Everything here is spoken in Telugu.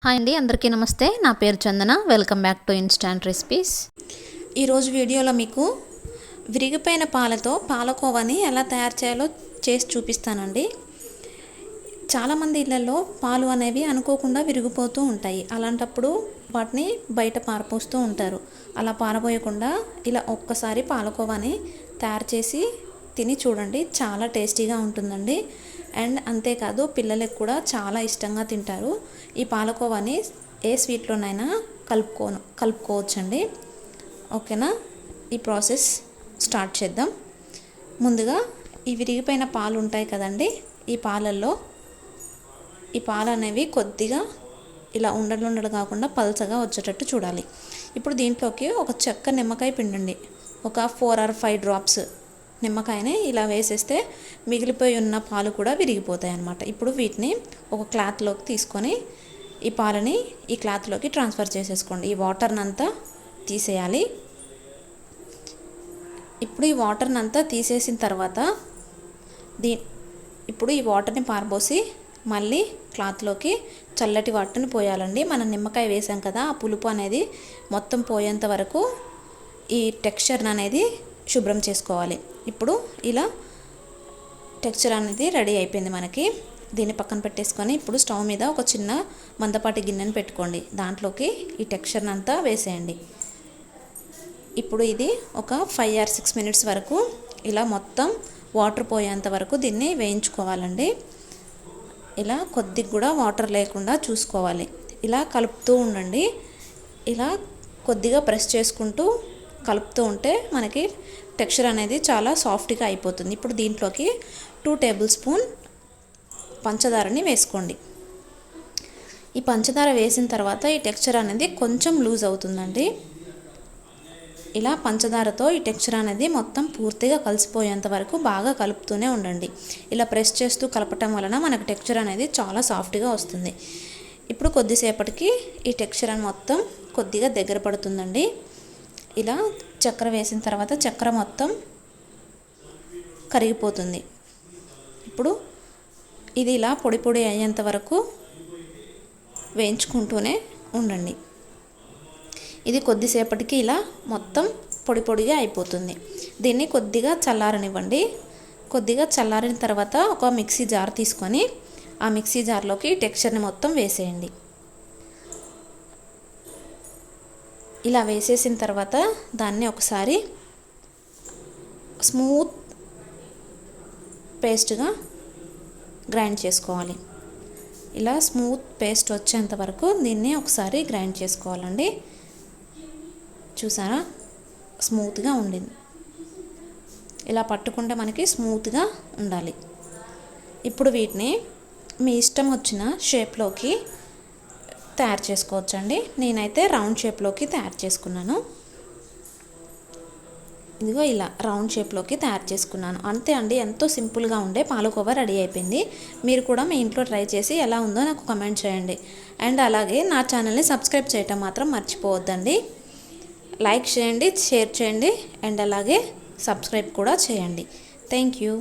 హాయ్ అండి, అందరికీ నమస్తే. నా పేరు Chandana. Welcome back to Instant Recipes. ఈరోజు వీడియోలో మీకు విరిగిపోయిన పాలతో పాలకోవాని ఎలా తయారు చేయాలో చేసి చూపిస్తానండి. చాలామంది ఇళ్లలో పాలు అనేవి అనుకోకుండా విరిగిపోతూ ఉంటాయి. అలాంటప్పుడు వాటిని బయట పారపోస్తూ ఉంటారు. అలా పారపోయకుండా ఇలా ఒక్కసారి పాలకోవాని తయారు చేసి తిని చూడండి. చాలా టేస్టీగా ఉంటుందండి. అండ్ అంతేకాదు పిల్లలకు కూడా చాలా ఇష్టంగా తింటారు. ఈ పాలకోవాని ఏ స్వీట్లోనైనా కలుపుకోవచ్చండి. ఓకేనా? ఈ ప్రాసెస్ స్టార్ట్ చేద్దాం. ముందుగా ఈ విరిగిపోయిన పాలు ఉంటాయి కదండి, ఈ పాలల్లో ఈ పాలు అనేవి కొద్దిగా ఇలా ఉండలు కాకుండా పల్చగా వచ్చేటట్టు చూడాలి. ఇప్పుడు దీంట్లోకి ఒక చెక్క నిమ్మకాయ పిండండి. ఒక 4 or 5 డ్రాప్స్ నిమ్మకాయని ఇలా వేసేస్తే మిగిలిపోయి ఉన్న పాలు కూడా విరిగిపోతాయి అన్నమాట. ఇప్పుడు వీటిని ఒక క్లాత్లోకి తీసుకొని ఈ పాలని ఈ క్లాత్లోకి ట్రాన్స్ఫర్ చేసేసుకోండి. ఈ వాటర్ని అంతా తీసేయాలి. ఇప్పుడు ఈ వాటర్ని అంతా తీసేసిన తర్వాత ఇప్పుడు ఈ వాటర్ని పారబోసి మళ్ళీ క్లాత్లోకి చల్లటి వాటర్ని పోయాలండి. మనం నిమ్మకాయ వేసాం కదా, ఆ పులుపు అనేది మొత్తం పోయేంత వరకు ఈ టెక్స్చర్ అనేది శుభ్రం చేసుకోవాలి. ఇప్పుడు ఇలా టెక్స్చర్ అనేది రెడీ అయిపోయింది మనకి. దీన్ని పక్కన పెట్టేసుకొని ఇప్పుడు స్టవ్ మీద ఒక చిన్న మందపాటి గిన్నెని పెట్టుకోండి. దాంట్లోకి ఈ టెక్స్చర్ని అంతా వేసేయండి. ఇప్పుడు ఇది ఒక 5 or 6 minutes వరకు ఇలా మొత్తం వాటర్ పోయేంత వరకు దీన్ని వేయించుకోవాలండి. ఇలా కొద్దిగా కూడా వాటర్ లేకుండా చూసుకోవాలి. ఇలా కలుపుతూ ఉండండి. ఇలా కొద్దిగా ప్రెస్ చేసుకుంటూ కలుపుతూ ఉంటే మనకి టెక్స్చర్ అనేది చాలా సాఫ్ట్గా అయిపోతుంది. ఇప్పుడు దీంట్లోకి 2 tablespoons పంచదారని వేసుకోండి. ఈ పంచదార వేసిన తర్వాత ఈ టెక్స్చర్ అనేది కొంచెం లూజ్ అవుతుందండి. ఇలా పంచదారతో ఈ టెక్స్చర్ అనేది మొత్తం పూర్తిగా కలిసిపోయేంత వరకు బాగా కలుపుతూనే ఉండండి. ఇలా ప్రెస్ చేస్తూ కలపటం వలన మనకు టెక్స్చర్ అనేది చాలా సాఫ్ట్గా వస్తుంది. ఇప్పుడు కొద్దిసేపటికి ఈ టెక్స్చర్ అని మొత్తం కొద్దిగా దగ్గర పడుతుందండి. ఇలా చక్కెర వేసిన తర్వాత చక్కెర మొత్తం కరిగిపోతుంది. ఇప్పుడు ఇది ఇలా పొడి పొడి అయ్యేంత వరకు వేయించుకుంటూనే ఉండండి. ఇది కొద్దిసేపటికి ఇలా మొత్తం పొడి పొడిగా అయిపోతుంది. దీన్ని కొద్దిగా చల్లారనివ్వండి. కొద్దిగా చల్లారిన తర్వాత ఒక మిక్సీ జార్ తీసుకొని ఆ మిక్సీ జార్లోకి టెక్స్చర్ని మొత్తం వేసేయండి. ఇలా వేసేసిన తర్వాత దాన్ని ఒకసారి స్మూత్ పేస్ట్గా గ్రైండ్ చేసుకోవాలి. ఇలా స్మూత్ పేస్ట్ వచ్చేంత వరకు దీన్ని ఒకసారి గ్రైండ్ చేసుకోవాలండి. చూసారా, స్మూత్గా ఉండింది. ఇలా పట్టుకుంటే మనకి స్మూత్గా ఉండాలి. ఇప్పుడు వీటిని మీ ఇష్టం వచ్చిన షేప్లోకి తయారు చేసుకోవచ్చండి. నేనైతే రౌండ్ షేప్లోకి తయారు చేసుకున్నాను. ఇదిగో ఇలా రౌండ్ షేప్లోకి తయారు చేసుకున్నాను. అంతే అండి, ఎంతో సింపుల్గా ఉండే పాలకోవా రెడీ అయిపోయింది. మీరు కూడా మీ ఇంట్లో ట్రై చేసి ఎలా ఉందో నాకు కామెంట్ చేయండి. అండ్ అలాగే నా ఛానల్ని సబ్స్క్రైబ్ చేయటం మాత్రం మర్చిపోవద్దండి. లైక్ చేయండి, షేర్ చేయండి, అండ్ అలాగే సబ్స్క్రైబ్ కూడా చేయండి. Thank you.